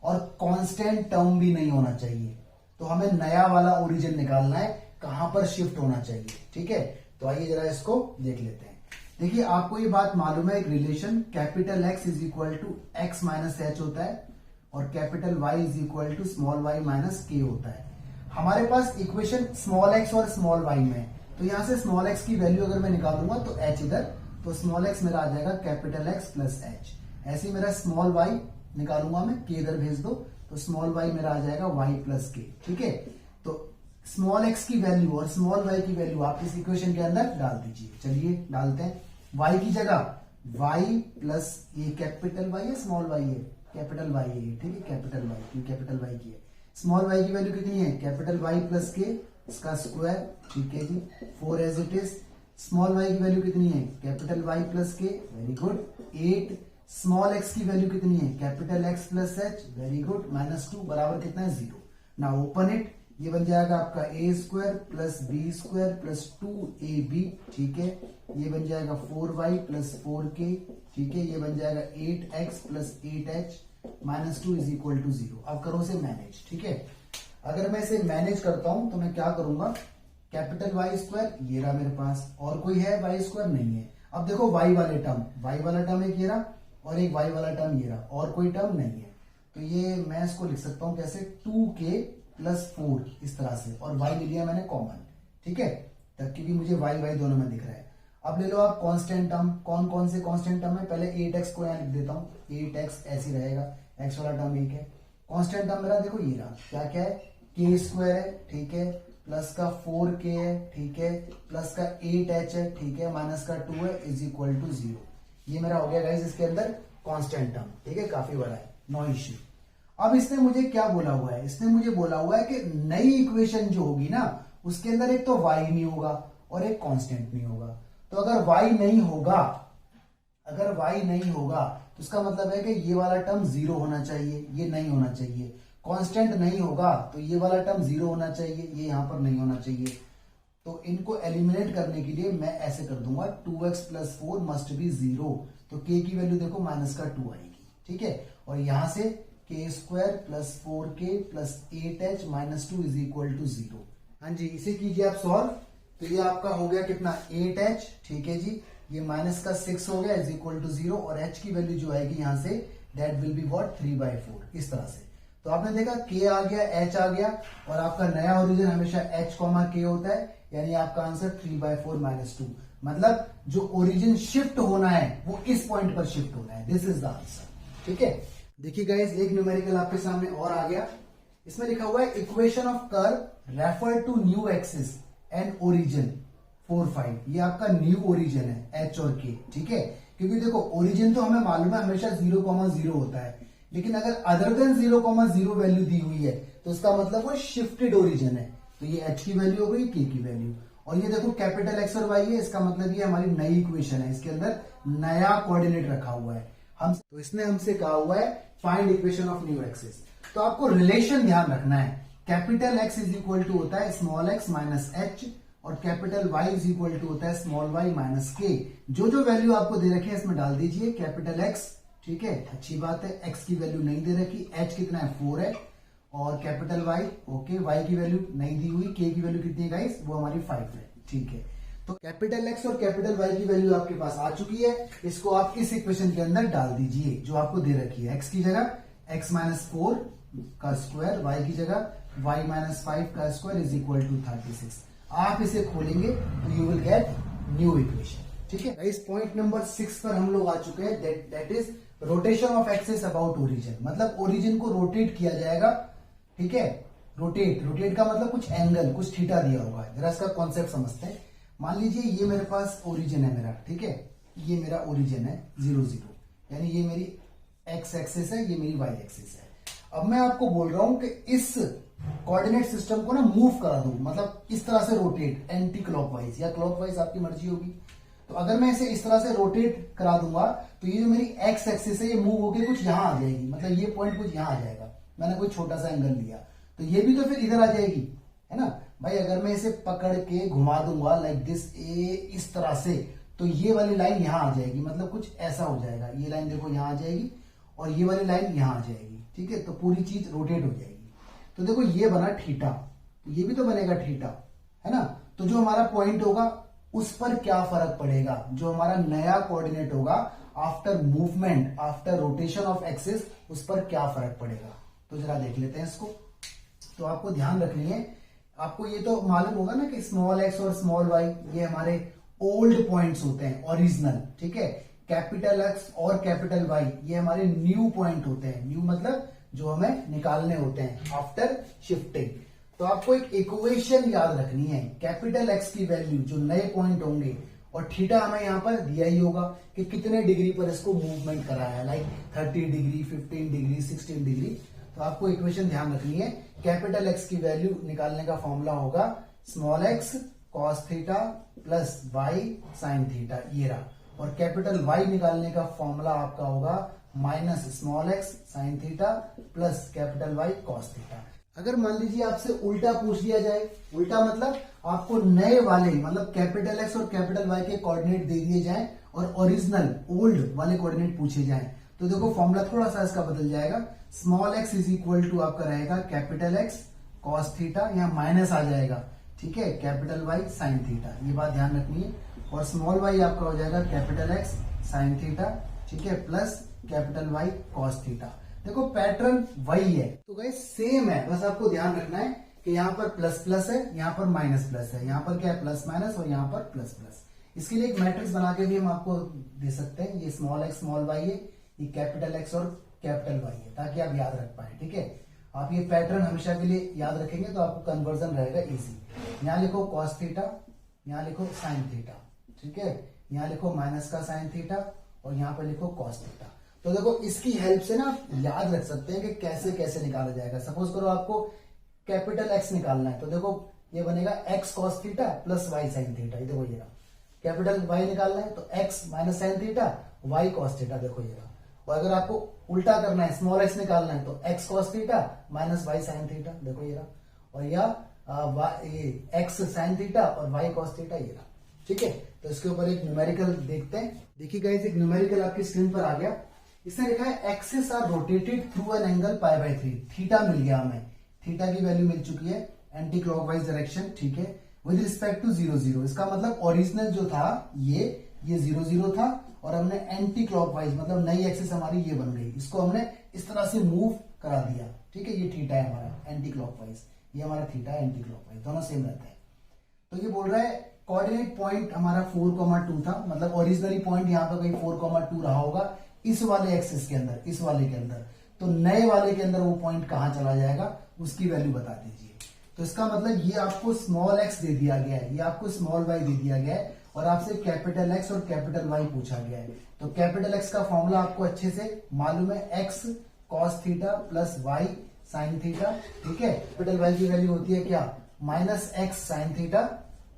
और कांस्टेंट टर्म भी नहीं होना चाहिए। तो हमें नया वाला ओरिजिन निकालना है, कहां पर शिफ्ट होना चाहिए। ठीक है, तो आइए जरा इसको देख लेते हैं। देखिए आपको ये बात मालूम है, एक relation capital X is equal to X minus H होता है और capital Y is equal to small y minus K होता है। हमारे पास इक्वेशन स्मॉल x और स्मॉल y में, तो यहां से स्मॉल x की वैल्यू अगर मैं निकालूंगा तो h इधर, तो स्मॉल x मेरा आ जाएगा कैपिटल X प्लस h। ऐसे ही मेरा स्मॉल y निकालूंगा मैं, के इधर भेज दो, तो स्मॉल y मेरा आ जाएगा y प्लस के। ठीक है, तो स्मॉल x की वैल्यू और स्मॉल y की वैल्यू आप इस इक्वेशन के अंदर डाल दीजिए। चलिए डालते हैं। y की जगह y प्लस ये कैपिटल Y है, स्मॉल y है, कैपिटल Y है, ठीक है, कैपिटल Y, क्यों कैपिटल Y की है। स्मॉल y की वैल्यू कितनी है, कैपिटल Y प्लस के, इसका स्क्वायर, ठीक है जी, 4 as it is. Small y की वैल्यू कितनी है, capital Y plus k, very good, 8। Small x की वैल्यू कितनी है, capital X plus h, very good, -2 बराबर कितना है, 0। नाउ ओपन इट, ये बन जाएगा आपका A square plus B square plus 2ab, ठीक है। ये बन जाएगा 4y प्लस 4k, ठीक है। ये बन जाएगा 8x plus 8h -2 is equal to 0। अब करो से मैनेज, ठीक है। अगर मैं इसे मैनेज करता हूं तो मैं क्या करूंगा, कैपिटल Y स्क्वायर ये रहा मेरे पास, और कोई है Y स्क्वायर नहीं है। अब देखो y वाले टर्म, y वाला टर्म एक ये रहा और एक y वाला टर्म ये रहा, और कोई टर्म नहीं है। तो ये मैं इसको लिख सकता हूं कैसे, 2k प्लस 4 इस तरह से, और y ले लिया मैंने कॉमन, ठीक है, तब क्योंकि मुझे y दोनों में दिख रहा है। अब ले लो आप कांस्टेंट टर्म, कौन कौन से कांस्टेंट टर्म है, पहले 8x को यहां लिख देता हूं, 8x ऐसे रहेगा, x वाला टर्म 1 है। कांस्टेंट टर्म मेरा देखो ये रहा, क्या क्या है, k स्क्वायर है, ठीक है, प्लस का 4k है, ठीक है, प्लस का 8h है, ठीक है, माइनस का 2 है, इज इक्वल टू 0। ये मेरा हो गया गाइस इसके अंदर कांस्टेंट टर्म, ठीक है, काफी बड़ा है, नो इश्यू। अब इसने मुझे क्या बोला हुआ है, इसने मुझे बोला हुआ है कि नई इक्वेशन जो होगी ना उसके अंदर एक तो y नहीं होगा और एक कांस्टेंट नहीं होगा। तो अगर y नहीं होगा, अगर y नहीं होगा तो इसका मतलब है कि ये वाला टर्म 0 होना चाहिए, ये नहीं होना चाहिए। कांस्टेंट नहीं होगा तो ये वाला टर्म 0 होना चाहिए, ये यहां पर नहीं होना चाहिए। तो इनको एलिमिनेट करने के लिए मैं ऐसे कर दूंगा, 2x प्लस 4 मस्ट बी 0। तो k की वैल्यू देखो माइनस का 2 आएगी, ठीक है, और यहां से k square plus 4k plus 8h minus 2 is equal to 0। हाँ जी, इसे कीजिए आप सॉल्व, तो ये आपका हो गया कितना, 8h, ठीक है जी, ये माइनस का 6 हो गया इज इक्वल टू 0, और h की वैल्यू जो आएगी यहां say that will be what, 3/4, इस तरह से। तो आपने देखा k आ गया, h आ गया, और आपका नया ओरिजिन हमेशा h, k होता है, यानी आपका आंसर 3/4 माइनस 2। मतलब जो ओरिजिन शिफ्ट होना है वो इस पॉइंट पर शिफ्ट होना है, दिस इज द आंसर, ठीक है। देखिए गाइस, एक न्यूमेरिकल आपके सामने और आ गया, इसमें लिखा हुआ है equation of curve refer to new axis and origin 4, 5। ये आपका न्यू ओरिजिन है h और k, ठीक है, क्योंकि देखो ओरिजिन तो हमें मालूम है हमेशा 0,0 होता है, लेकिन अगर अदर देन 0,0 वैल्यू दी हुई है तो उसका मतलब वो शिफ्टेड ओरिजिन है। तो ये h की वैल्यू हो गई, k की वैल्यू, और ये देखो कैपिटल X और Y है, इसका मतलब ये हमारी नई इक्वेशन है, इसके अंदर नया कोऑर्डिनेट रखा हुआ है। हम तो इसने हमसे कहा हुआ है find equation of new axis. तो आपको रिलेशन ध्यान रखना है, capital X is equal to होता है स्मॉल x माइनस h, और capital Y is equal to होता है स्मॉल y माइनस k। जो जो वैल्यू आपको दे रखी है इसमें डाल दीजिए, कैपिटल X, ठीक है, अच्छी बात है, x की वैल्यू नहीं दे रखी, h कितना है 4 है, और कैपिटल Y, ओके, y की वैल्यू नहीं दी हुई, k की वैल्यू कितनी है गाइस, वो हमारी 5 है, ठीक है। तो कैपिटल X और कैपिटल Y की वैल्यू आपके पास आ चुकी है, इसको आप इस इक्वेशन के अंदर डाल दीजिए जो आपको दे रखी है। x की जगह x माइनस 4 का स्क्वायर, y की जगह y माइनस 5 का स्क्वायर इज इक्वल टू 36। आप इसे खोलेंगे तो you will get new equation, ठीक है। इस पॉइंट नंबर 6 पर हम लोग आ चुके हैं, that is rotation of axis about origin. मतलब ओरिजिन को रोटेट किया जाएगा, ठीक है, रोटेट का मतलब कुछ एंगल, कुछ थीटा दिया हुआ है। जरा इसका कॉन्सेप्ट समझते हैं। मान लीजिए ये मेरे पास ओरिजिन है मेरा, ठीक है, ये मेरा ओरिजिन है 0, 0, यानी ये मेरी x एक्सिस है, ये मेरी y एक्सिस है। अब मैं आपको बोल रहा हूं कि इस कोऑर्डिनेट सिस्टम को ना मूव करा दूं, मतलब इस तरह से रोटेट, एंटी क्लॉकवाइज या क्लॉकवाइज, आपकी मर्जी होगी। तो अगर मैं इसे इस तरह से रोटेट करा दूंगा तो ये जो मेरी x एक्सिस है ये मूव होकर कुछ यहां आ जाएगी, मतलब ये पॉइंट कुछ यहां आ जाएगा। मैंने कोई छोटा सा एंगल लिया तो ये भी तो फिर इधर आ जाएगी, है ना भाई। अगर मैं इसे पकड़ के घुमा दूंगा लाइक दिस, इस तरह से, तो ये वाली लाइन यहां आ जाएगी, मतलब कुछ ऐसा हो जाएगा। ये लाइन देखो यहां आ जाएगी और ये वाली लाइन यहां आ जाएगी, ठीक है, तो पूरी चीज रोटेट हो जाएगी। तो देखो ये बना थीटा, तो ये भी तो बनेगा थीटा, है ना। तो जो हमारा पॉइंट होगा उस पर क्या फर्क पड़ेगा, जो हमारा नया कोऑर्डिनेट होगा after movement, after rotation of axis, उस पर क्या फर्क पड़ेगा। तो जरा देख लेते हैं इसको। तो आपको ध्यान रखनी है, आपको ये तो मालूम होगा ना कि स्मॉल एक्स और स्मॉल वाई ये हमारे ओल्ड पॉइंट्स होते हैं, ओरिजिनल, ठीक है। कैपिटल एक्स और कैपिटल वाई ये हमारे न्यू पॉइंट होते हैं। न्यू मतलब जो हमें निकालने होते हैं आफ्टर शिफ्टिंग। तो आपको एक इक्वेशन याद रखनी है, कैपिटल एक्स की वैल्यू जो नए पॉइंट होंगे, और थीटा हमें यहां पर दिया ही होगा कि कितने डिग्री पर इसको मूवमेंट कराया है, लाइक 30 डिग्री, 15 डिग्री, 16 डिग्री। तो आपको इक्वेशन ध्यान रखनी है, कैपिटल एक्स की वैल्यू निकालने का फॉर्मूला होगा small x cos theta plus y sine theta, ये रहा। और कैपिटल वाई निकालने का फॉर्मूला आपका होगा minus small x sine theta plus capital y cos theta. अगर मान लीजिए आपसे उल्टा पूछ लिया जाए, उल्टा मतलब आपको नए वाले मतलब कैपिटल एक्स और कैपिटल वाई के कोऑर्डिनेट दे दिए जाएं और ओरिजिनल ओल्ड वाले कोऑर्डिनेट पूछे जाएं, तो देखो फॉर्मूला थोड़ा सा इसका बदल जाएगा। Small x is equal to आपका रहेगा कैपिटल एक्स कॉस थीटा, यहाँ माइनस आ जाएगा, ठीक है, कैपिटल वाई साइन थीटा, ये बात ध्यान रखनी है। और स्मॉल वाई आपका हो जाएगा कैपिटल एक्स साइन थीटा, ठीक है, plus capital y cos theta. देखो पैटर्न वही है, तो गाइस सेम है, बस आपको ध्यान रखना है कि यहाँ पर प्लस प्लस है, यहाँ पर माइनस प्लस है, यहाँ पर क्या है प्लस माइनस, और यहाँ पर प्लस प्लस। इसके लिए एक मैट्रिक्स बना के भी हम आपको दे सकते हैं, ये स्मॉल एक्स स्मॉल वाई है, ये कैपिटल एक्स और कैपिटल वाई है, ताकि आप याद रख पाए, ठीक है। आप ये पैटर्न हमेशा के लिए याद रखेंगे तो आपको कन्वर्जन रहेगा इजी। यहाँ लिखो कॉस थीटा, यहाँ लिखो साइन थीटा, ठीक है, यहाँ लिखो माइनस का साइन थीटा और यहाँ पे लिखो कॉस थीटा। तो देखो इसकी हेल्प से ना याद रख सकते हैं कि कैसे कैसे निकाला जाएगा। सपोज करो आपको कैपिटल एक्स निकालना है, तो देखो ये बनेगा x cos theta plus y sine theta, ये देखो ये रहा। कैपिटल वाई निकालना है तो x minus sine theta y cos theta, देखो ये रहा। और अगर आपको उल्टा करना है, स्मॉल एक्स निकालना है, तो x cos theta minus y sine theta, देखो ये रहा। और या एक्स साइन थीटा और वाई कॉस थीटा, ये रहा, ठीक है। तो इसके ऊपर एक न्यूमेरिकल देखते हैं। देखिए गाइस, एक न्यूमेरिकल आपकी स्क्रीन पर आ गया। इसने लिखा है axis are rotated through an angle pi by 3। Theta मिल गया हमें, थीटा की वैल्यू मिल चुकी है, एंटी क्लॉकवाइज डायरेक्शन, ठीक है, विद रिस्पेक्ट टू 0 0। इसका मतलब ओरिजिनल जो था ये 0 0 था, और हमने एंटी क्लॉकवाइज मतलब नई एक्सिस हमारी ये बन गई, इसको हमने इस तरह से मूव करा दिया, ठीक है। ये थीटा है हमारा एंटी क्लॉकवाइज, ये हमारा थीटा है एंटी क्लॉकवाइज, दोनों सेम रहते हैं। तो ये बोल रहा है कोऑर्डिनेट पॉइंट हमारा 4,2 था, मतलब ओरिजिनली पॉइंट यहाँ पर कहीं 4,2 रहा होगा इस वाले एक्सिस के अंदर, इस वाले के अंदर। तो नए वाले के अंदर वो पॉइंट कहां चला जाएगा उसकी वैल्यू बता दीजिए। तो इसका मतलब ये आपको स्मॉल एक्स दे दिया गया है, ये आपको स्मॉल वाई दे दिया गया है, और आपसे कैपिटल एक्स और कैपिटल वाई पूछा गया है। तो कैपिटल एक्स का फॉर्मूला आपको अच्छे से मालूम है, x cos theta plus y sine theta, ठीक है। कैपिटल वाई की वैल्यू होती है क्या, minus x sine theta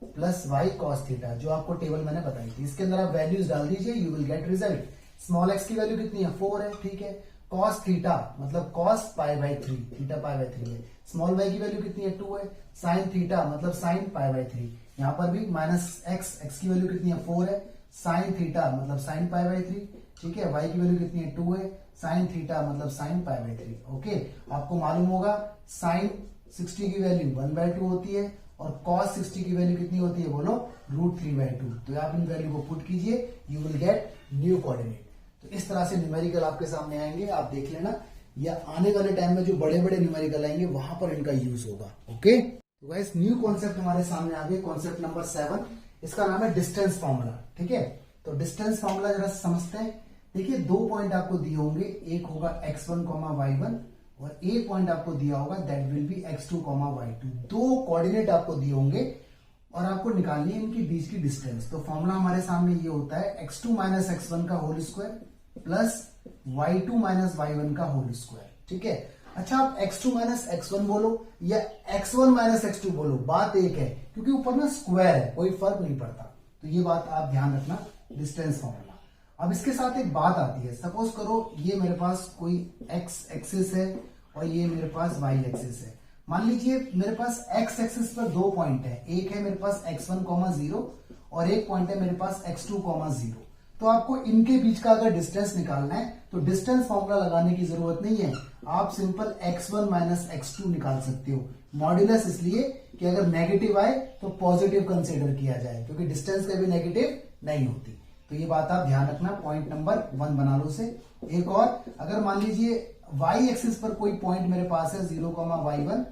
plus y cos theta, जो आपको टेबल मैंने बताई थी। इसके अंदर आप वैल्यूज डाल दीजिए, you will get result. Small x की वैल्यू कितनी है, 4 है, ठीक है। कॉस थीटा मतलब cos pi by 3, theta pi by 3 है। स्मॉल वाई की वैल्यू कितनी है, 2 है। साइन थीटा मतलब साइन पाई बाय 3, यहाँ पर भी माइनस एक्स, एक्स की वैल्यू कितनी है, 4 है। साइन थीटा मतलब साइन पाई बाय 3, ठीक है। वाई की वैल्यू कितनी है, 2 है। साइन थीटा मतलब साइन पाई बाय 3, ओके। आपको मालूम होगा साइन 60 की वैल्यू 1/2 होती है, और कॉस 60 की वैल्यू कितनी होती है, बोलो √3/2। तो आप इन वैल्यू को पुट कीजिए, you will get new coordinate. तो इस तरह से न्यूमेरिकल आपके सामने आएंगे, आप देख लेना, या आने वाले टाइम में जो बड़े बड़े न्यूमेरिकल आएंगे वहां पर इनका यूज होगा, ओके। तो गाइस न्यू कॉन्सेप्ट हमारे सामने आ गए, कॉन्सेप्ट नंबर 7, इसका नाम है डिस्टेंस फॉर्मूला, ठीक है। तो डिस्टेंस फॉर्मूला जरा समझते हैं। देखिए 2 पॉइंट आपको दिए होंगे, एक होगा x1, y1, और एक पॉइंट आपको दिया होगा that will B x2, y2। 2 coordinate आपको दिए होंगे और आपको निकालनी है इनके बीच की डिस्टेंस। तो फॉर्मूला हमारे सामने ये होता है x2 माइनस x1 का whole square plus y2 minus y1 का होल स्क्वायर, ठीक है। अच्छा, आप x2 माइनस x1 बोलो या x1 माइनस x2 बोलो, बात एक है, क्योंकि ऊपर ना स्क्वायर है, कोई फर्क नहीं पड़ता। तो ये बात आप ध्यान रखना, डिस्टेंस फॉर्मूला। अब इसके साथ एक बात आती है, सपोज करो ये मेरे पास कोई x एक्सिस है और ये मेरे पास y एक्सिस है। मान लीजिए मेरे पास x एक्सिस पर 2 पॉइंट है, एक है मेरे पास x1, 0 और एक पॉइंट है मेरे पास x2, 0। तो तो आपको इनके बीच का अगर डिस्टेंस निकालना है तो डिस्टेंस फॉर्मूला लगाने की जरूरत नहीं है, आप सिंपल x1 माइनस x2 निकाल सकते हो। मॉड्यूलस इसलिए कि अगर नेगेटिव आए तो पॉजिटिव कंसीडर किया जाए, क्योंकि डिस्टेंस कभी नेगेटिव नहीं होती। तो ये बात आप ध्यान रखना, पॉइंट नंबर 1 बना लो से। एक और, अगर मान लीजिए y एक्सिस पर कोई पॉइंट मेरे पास है 0,y1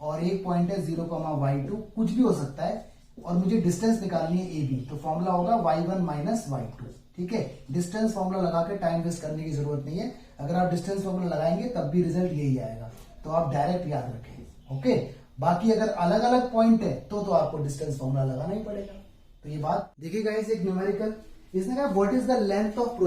और एक पॉइंट है 0,y2, कुछ भी हो सकता है, और मुझे डिस्टेंस निकालनी है AB, तो फॉर्मूला होगा y1 माइनस y2। ठीक है, डिस्टेंस फॉर्मूला लगा के टाइम वेस्ट करने की जरूरत नहीं है। अगर आप डिस्टेंस फॉर्मूला लगाएंगे तब भी रिजल्ट यही आएगा, तो आप डायरेक्ट याद रखें। ओके, बाकी अगर अलग अलग पॉइंट है तो आपको डिस्टेंस फॉर्मूला लगाना ही पड़ेगा। तो ये बात देखिए गाइस, एक न्यूमेरिकल, इसने कहा what is the length of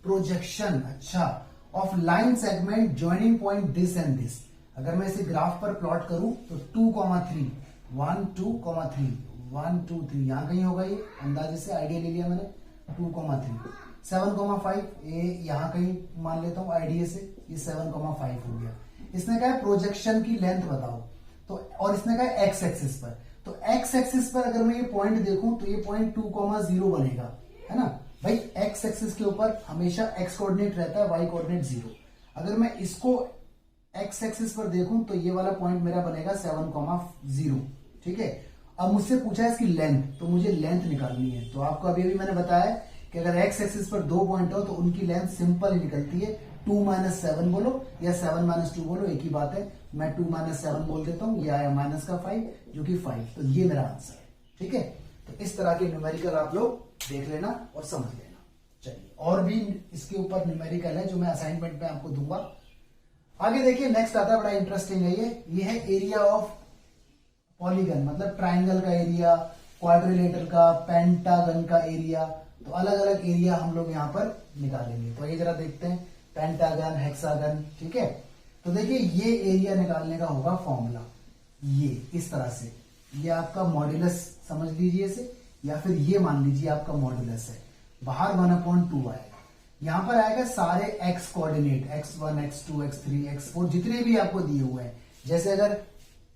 projection अच्छा of line segment joining point this and this. अगर मैं इसे ग्राफ पर प्लॉट करूं तो 2,3 1 2,3 1 2 3 यहां कहीं होगा, ये अंदाजे से आइडिया ले लिया मैंने, 2,3 7,5 ये यहां कहीं मान लेता हूं आइडिया से, ये 7,5 हो गया। इसने कहा प्रोजेक्शन की लेंथ बताओ, तो और इसने कहा एक्स एक्सिस पर, तो एक्स एक्सिस पर अगर मैं ये पॉइंट देखूं तो ये पॉइंट 2,0 बनेगा, है ना भाई। एक्स एक्सिस के ऊपर हमेशा एक्स कोऑर्डिनेट रहता है, वाई कोऑर्डिनेट 0। अगर मैं इसको एक्स एक्सिस पर देखूं तो ये वाला पॉइंट मेरा बनेगा 7,0। ठीक है, अब मुझसे पूछा है इसकी लेंथ, तो मुझे लेंथ निकालनी है। तो आपको अभी मैंने बताया कि अगर एक्स एक्सिस पर 2 पॉइंट हो तो उनकी लेंथ सिंपल ही निकलती है, 2 माइनस 7 बोलो या 7 माइनस 2 बोलो, एक ही बात है। मैं 2 माइनस 7 बोल देता हूं, ये आया माइनस का 5 जो कि 5, तो ये मेरा आंसर है। ठीक है, तो इस तरह के न्यूमेरिकल आप लोग देख लेना और समझ लेना। चलिए, और भी इसके ऊपर न्यूमेरिकल है जो मैं असाइनमेंट में आपको दूंगा। आगे देखिए, नेक्स्ट आता है, बड़ा इंटरेस्टिंग है ये है एरिया ऑफ पॉलीगन, मतलब ट्राइंगल का एरिया, क्वाड्रिलेटरल का, पेंटागन का एरिया। तो अलग अलग एरिया हम लोग यहाँ पर निकालेंगे। तो ये जरा देखते हैं, पेंटागन, हेक्सागन। ठीक है, तो देखिए ये एरिया निकालने का होगा फॉर्मूला, ये इस तरह से, ये आपका मॉड्यूलस समझ लीजिए इसे, या फिर ये मान लीजिए आपका मॉड्यूलस है। बाहर 1/2 आएगा, यहां पर आएगा सारे x coordinate, x1 x2 x3 x4 जितने भी आपको दिए हुए हैं। जैसे अगर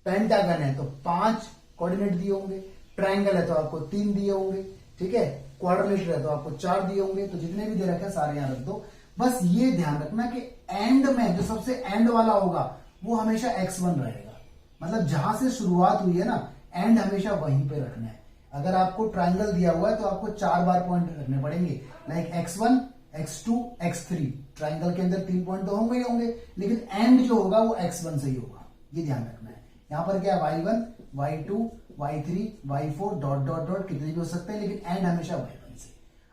पेंटागन है तो 5 कोऑर्डिनेट दिए होंगे, ट्राइंगल है तो आपको 3 दिए होंगे, ठीक है, क्वाड्रिलेटरल है तो आपको 4 दिए होंगे। तो जितने भी दे रखे हैं सारे यहां रख दो। बस ये ध्यान रखना कि एंड में जो सबसे एंड वाला होगा वो हमेशा x1 रहेगा, मतलब जहां से शुरुआत हुई है ना, एंड हमेशा वहीं पे रखना है। अगर आपको ट्राइंगल दिया हुआ है तो आपको 4 बार पॉइंट रखने पड़ेंगे, like x1 x2 x3। Triangle के अंदर 3 पॉइंट तो होंगे ही होंगे, लेकिन एंड जो होगा वो x1 से ही होगा, ये ध्यान रखना है। यहां पर क्या है, y1 y2 y3 y4 dot dot dot कितने भी हो सकते हैं, लेकिन एंड हमेशा y1 से।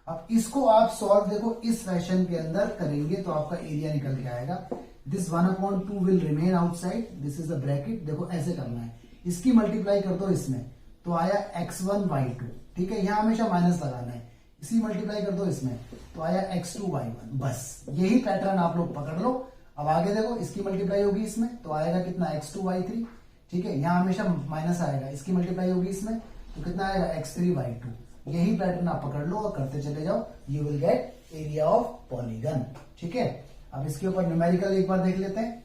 अब इसको आप सॉल्व देखो इस फैशन के अंदर करेंगे तो आपका एरिया निकल के आएगा। This 1/2 will remain outside, this is the bracket. देखो ऐसे करना है, इसकी मल्टीप्लाई कर दो इसमें, तो आया x1 y2। ठीक है, यहां हमेशा माइनस लगाना है, इसी मल्टीप्लाई कर दो इसमें, तो आया x2 y1। बस यही पैटर्न आप लोग पकड़ लो। अब आगे देखो, इसकी मल्टीप्लाई होगी इसमें तो आएगा कितना, x2 y3। ठीक है, यहां हमेशा माइनस आएगा, इसकी मल्टीप्लाई होगी इसमें तो कितना आएगा, x3 y2। यही पैटर्न आप पकड़ लो और करते चले जाओ, you will get area of polygon. ठीक है, अब इसके ऊपर न्यूमेरिकल एक बार देख लेते हैं।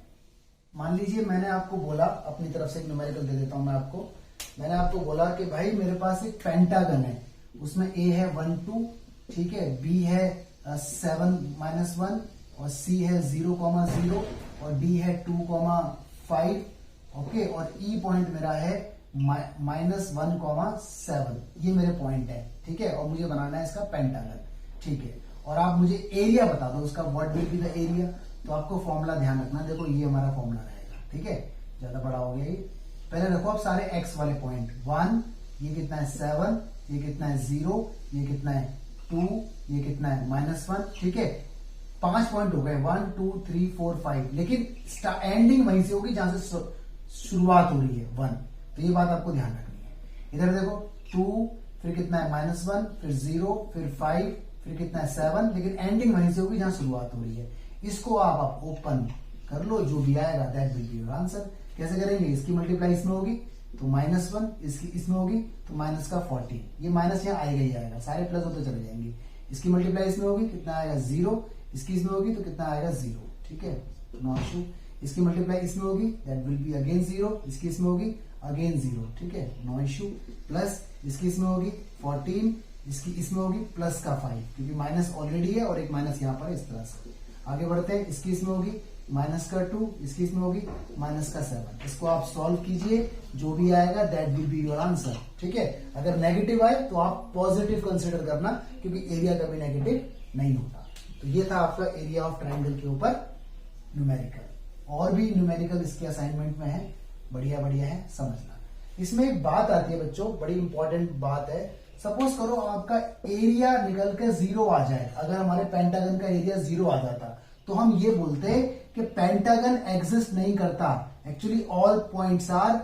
मान लीजिए मैंने आपको बोला, अपनी तरफ से एक न्यूमेरिकल दे देता हूं मैं आपको। मैंने आपको बोला कि भाई मेरे पास एक पेंटागन है, उसमें ए है 1 2, ठीक है, बी है 7 - 1 और सी है 0,0 और डी है 2,5। ओके, और ई पॉइंट मेरा है -1,7। ये मेरे पॉइंट है। ठीक है, और मुझे बनाना है इसका पेंटागन। ठीक है, और आप मुझे एरिया बता दो उसका, what will be the area. तो आपको फॉर्मूला ध्यान रखना, देखो ये हमारा फॉर्मूला रहेगा। ठीक है, ज्यादा बड़ा हो गया ये। पहले रखो आप सारे एक्स वाले पॉइंट, 1, ये कितना है 7, ये कितना है 0, ये कितना है 2, ये कितना है -1। ठीक है, 5 पॉइंट हो गए, 1 2 3 4 5, लेकिन एंडिंग वहीं से होगी जहां से शुरुआत हो रही है 1। तो ये बात आपको ध्यान रखनी है। इधर देखो 2, फिर कितना है -1, फिर 0, फिर 5, फिर कितना है 7, लेकिन एंडिंग वहीं से होगी जहां शुरुआत हो रही है। इसको आप ओपन कर लो, जो भी आएगा that will be your answer. कैसे करेंगे, इसकी मल्टीप्लाई इसमें होगी तो -1, इसकी इसमें होगी तो माइनस का 14। ये माइनस यहाँ आएगा ही आएगा, सारे प्लस होते चले जाएंगे। इसकी मल्टीप्लाई इसमें होगी, कितना आएगा 0, इसकी इसमें होगी तो कितना आएगा 0। ठीक है, नॉट इशू। इसकी मल्टीप्लाई इसमें होगी, दैट विल बी अगेन 0, इसकी इसमें होगी अगेन 0। ठीक है, नो इशू। प्लस इसकी इसमें होगी 14, इसकी इसमें होगी प्लस का 5, क्योंकि माइनस ऑलरेडी है और एक माइनस यहाँ पर है, इस तरह से आगे बढ़ते हैं। इसकी इसमें होगी माइनस का 2, इसकी इसमें होगी माइनस का 7। इसको आप सॉल्व कीजिए, जो भी आएगा that will be your answer. ठीक है, अगर नेगेटिव आए तो आप पॉजिटिव कंसिडर करना, क्योंकि एरिया कभी नेगेटिव नहीं होता। तो ये था आपका एरिया ऑफ ट्राइंगल के ऊपर न्यूमेरिकल। और भी न्यूमेरिकल इसके असाइनमेंट में है, बढ़िया बढ़िया है, समझना। इसमें एक बात आती है बच्चों, बड़ी इंपॉर्टेंट बात है। सपोज करो आपका एरिया निकल के 0 आ जाए, अगर हमारे पेंटागन का एरिया 0 आ जाता तो हम ये बोलते हैं कि पेंटागन एग्जिस्ट नहीं करता। Actually all points are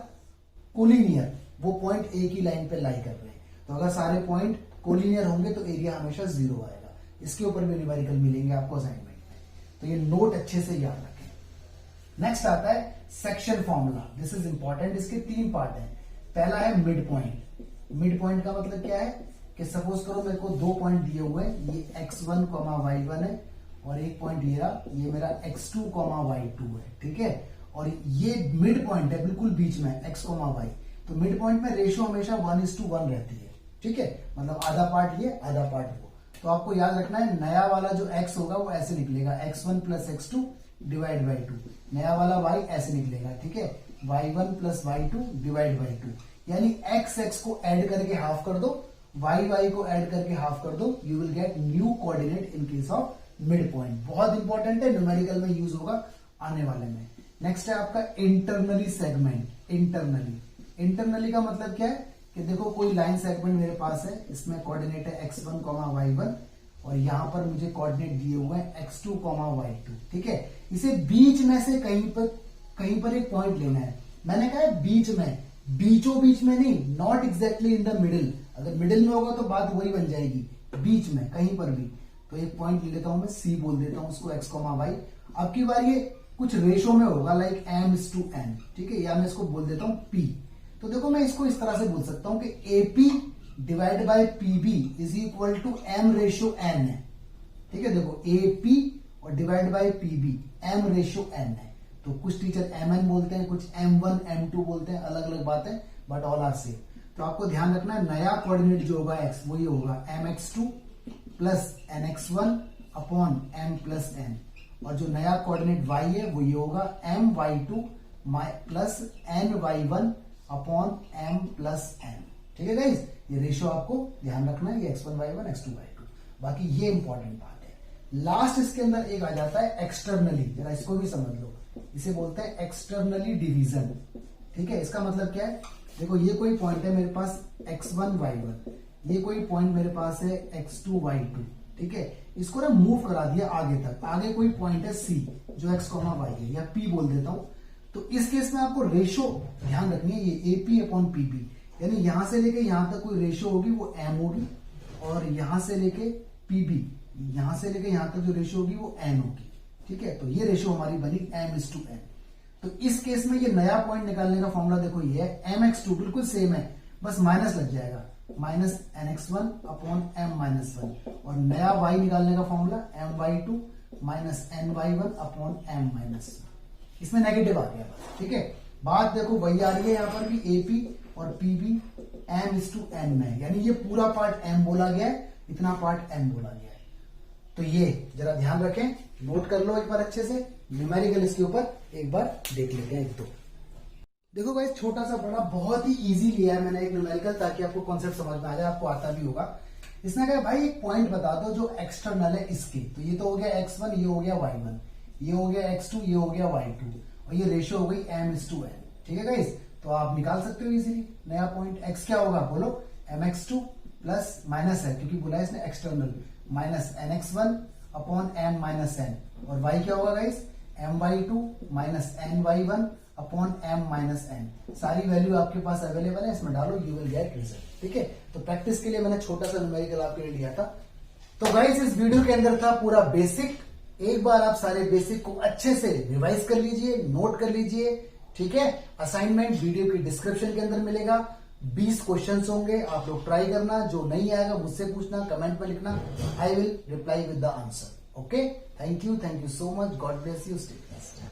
collinear, वो पॉइंट एक ही लाइन पे लाई कर रहे हैं। तो अगर सारे पॉइंट कोलिनियर होंगे तो एरिया हमेशा 0 आएगा। इसके ऊपर भी न्यूमेरिकल मिलेंगे आपको असाइनमेंट में, तो ये नोट अच्छे से याद रखें। नेक्स्ट आता है section formula. This is important. इसके 3 पार्ट हैं। पहला है मिड पॉइंट। मिड पॉइंट का मतलब क्या है कि सपोज करो मेरे को 2 पॉइंट दिए हुए हैं, ये x1, y1 है, और एक पॉइंट ये मेरा x2, y2 है। ठीक है, और ये मिड पॉइंट है बिल्कुल बीच में x, y। तो मिड पॉइंट में रेशियो हमेशा 1:1 रहती है। ठीक है, मतलब आधा पार्ट ये, आधा पार्ट वो। तो आपको याद रखना है, नया वाला जो x होगा वो ऐसे निकलेगा, x1 + x2 डिवाइड बाई 2। नया वाला y ऐसे निकलेगा। ठीक है, y1 + y2 डिवाइड बाई 2। यानी x को ऐड करके हाफ कर दो, y को ऐड करके हाफ कर दो, you will get new coordinate in case of mid point. बहुत इंपॉर्टेंट है, न्यूमेरिकल में यूज होगा आने वाले में। नेक्स्ट है आपका इंटरनली सेगमेंट। इंटरनली का मतलब क्या है कि देखो कोई लाइन सेगमेंट मेरे पास है, इसमें कोऑर्डिनेट है x1, y1, और यहां पर मुझे कोऑर्डिनेट दिए हुए हैं x2, y2। ठीक है, इसे बीच में से कहीं पर एक पॉइंट लेना है। मैंने कहा है बीच में, बीचों बीच में नहीं, not exactly in the middle. अगर मिडिल में होगा तो बात वही बन जाएगी, बीच में कहीं पर भी। तो एक पॉइंट ले लेता हूं मैं, C बोल देता हूं उसको, x, y। अब की बार ये कुछ रेशो में होगा, लाइक m:n। ठीक है, या मैं इसको बोल देता हूं P। तो देखो मैं इसको इस तरह से बोल सकता हूं कि AP divide by PB is equal to m:n है। ठीक है, देखो AP और डिवाइड बाई PB m:n है। तो कुछ टीचर mn बोलते हैं, कुछ m1, m2 बोलते हैं, अलग अलग बात है, बट ऑल आर सेम। तो आपको ध्यान रखना है, नया कोऑर्डिनेट जो होगा x, वो ये होगा mx2 plus nx1 upon m plus n, और जो नया कोऑर्डिनेट y है वो ये होगा my2 plus ny1 upon m plus n। ठीक है गाइस, ये रेशियो आपको ध्यान रखना है, ये x1, y1, x2, y2। बाकी ये इंपॉर्टेंट बात है। लास्ट इसके अंदर एक आ जाता है एक्सटर्नली, जरा इसको भी समझ लो। इसे बोलते हैं एक्सटर्नली डिवीजन। ठीक है, इसका मतलब क्या है, देखो ये कोई पॉइंट है मेरे पास x1, y1, ये कोई पॉइंट मेरे पास है x2, y2। ठीक है, इसको ना मूव करा दिया आगे तक। आगे कोई पॉइंट है C जो x, y है, या P बोल देता हूं। तो इस केस में आपको रेशो ध्यान रखनी है, ये AP अपॉन PB, यानी यहां से लेके यहां तक कोई रेशो होगी वो m होगी, और यहां से लेके PB, यहां से लेके यहां तक जो रेशो होगी वो n होगी। ठीक है, तो ये रेशो हमारी बनी m:n। तो इस केस में ये नया पॉइंट निकालने का फॉर्मूला देखो ये है mx2, बिल्कुल सेम है, बस माइनस लग जाएगा, माइनस nx1 अपॉन m-1, और नया y निकालने का formula my2 minus ny1 upon m-1। इसमें नेगेटिव आ गया। ठीक है, बात देखो वही आ रही है, यहां पर भी AP और PB m:n में, यानी ये पूरा पार्ट m बोला गया है, इतना पार्ट n बोला गया है। तो ये जरा ध्यान रखें, नोट कर लो एक बार अच्छे से। न्यूमेरिकल इसके ऊपर एक बार देख लेते हैं, 1-2। देखो गाइस, छोटा सा बड़ा बहुत ही इजी लिया है मैंने एक न्यूमेरिकल, ताकि आपको कॉन्सेप्ट समझ में आ जाए, आपको आता भी होगा। इसने कहा भाई एक पॉइंट बता दो जो एक्सटर्नल है इसके। तो ये तो हो गया x1, ये हो गया y1, ये हो गया x2, ये हो गया y2, और ये रेशियो हो गई m:n। ठीक है गाइस, तो आप निकाल सकते हो इजीली नया पॉइंट। x क्या होगा बोलो, mx2 प्लस माइनस है क्योंकि बोला है इसने external, minus nx1 upon m-n, और y क्या होगा guys, my2 minus ny1 upon m-n। सारी वैल्यू आपके पास अवेलेबल है, इसमें डालो, यू विल गेट रिजल्ट। ठीक है, तो प्रैक्टिस के लिए मैंने छोटा सा न्यूमेरिकल आपके लिए लिया था। तो गाइस, इस वीडियो के अंदर था पूरा बेसिक। एक बार आप सारे बेसिक को अच्छे से रिवाइज कर लीजिए, नोट कर लीजिए। ठीक है, असाइनमेंट वीडियो की डिस्क्रिप्शन के अंदर मिलेगा, 20 क्वेश्चंस होंगे, आप लोग ट्राई करना। जो नहीं आएगा मुझसे पूछना, कमेंट में लिखना, I will reply with the answer. Okay, thank you so much, God bless you, stay blessed.